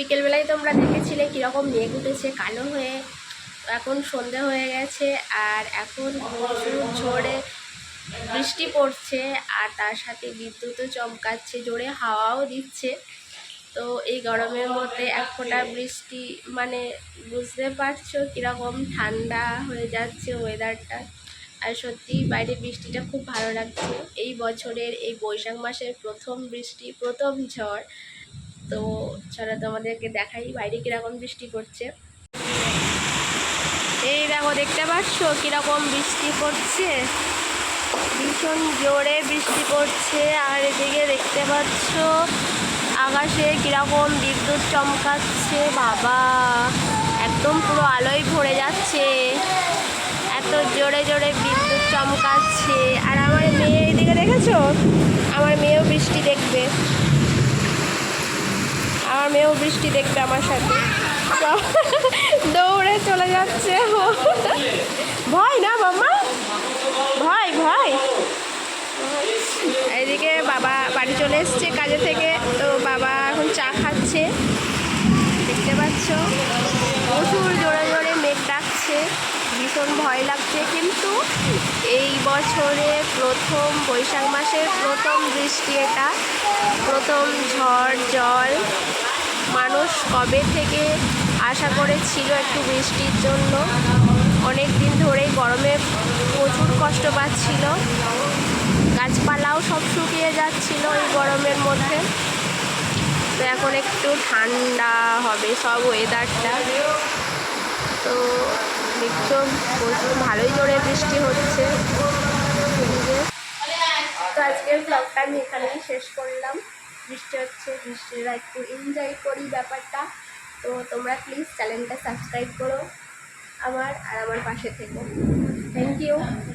বিকেলবেলায় তোমরা দেখেছিলে কীরকম মেঘ উঠেছে কালো হয়ে। এখন সন্ধে হয়ে গেছে আর এখন প্রচুর ঝড়ে বৃষ্টি পড়ছে আর তার সাথে বিদ্যুৎও চমকাচ্ছে, জোরে হাওয়াও দিচ্ছে। তো এই গরমের মধ্যে এক ফোঁটা বৃষ্টি মানে বুঝতে পারছো কীরকম ঠান্ডা হয়ে যাচ্ছে ওয়েদারটা। আর সত্যি বাইরে বৃষ্টিটা খুব ভালো লাগছে। এই বছরের এই বৈশাখ মাসের প্রথম বৃষ্টি, প্রথম ঝড়। তো চলো তোমাদেরকে দেখাই বাইরে কীরকম বৃষ্টি পড়ছে। এই দেখো, দেখতে পাচ্ছ কীরকম বৃষ্টি পড়ছে, ভীষণ জোরে বৃষ্টি পড়ছে। আর এদিকে দেখতে পাচ্ছ আকাশে কীরকম বিদ্যুৎ চমকাচ্ছে, বাবা একদম পুরো আলোয় ভরে যাচ্ছে, এত জোরে জোরে বিদ্যুৎ চমকাচ্ছে। আর আমার মেয়ে এইদিকে দেখেছো, আমার মেয়েও বৃষ্টি দেখবে, আমার মেয়েও বৃষ্টি দেখবে আমার সাথে, দৌড়ে চলে যাচ্ছে। ভয় না মাম্মা, ভয় ভয়। এদিকে বাবা বাড়ি চলে এসছে কাজে থেকে, তো বাবা এখন চা খাচ্ছে, দেখতে পাচ্ছ প্রচুর জোরে জোরে মেঘ ডাকছে, ভীষণ ভয় লাগছে। কিন্তু এই বছরে প্রথম বৈশাখ মাসের প্রথম বৃষ্টি, এটা প্রথম ঝড় জল। মানুষ কবে থেকে আশা করেছিল একটু বৃষ্টির জন্য, অনেক দিন ধরেই গরমে প্রচুর কষ্ট পাচ্ছিল, গাছপালাও সব শুকিয়ে যাচ্ছিল এই গরমের মধ্যে। তো এখন একটু ঠান্ডা হবে সব ওয়েদারটা। তো দেখছো প্রচুর ভালোই জোরে বৃষ্টি হচ্ছে। তো আজকের ব্লগটা আমি এখানেই শেষ করলাম। বৃষ্টি হচ্ছে, বৃষ্টিরা একটু এনজয় করি ব্যাপারটা। তো তোমরা প্লিজ চ্যানেলটা সাবস্ক্রাইব করো আমার, আর আমার পাশে থেকো। Thank you.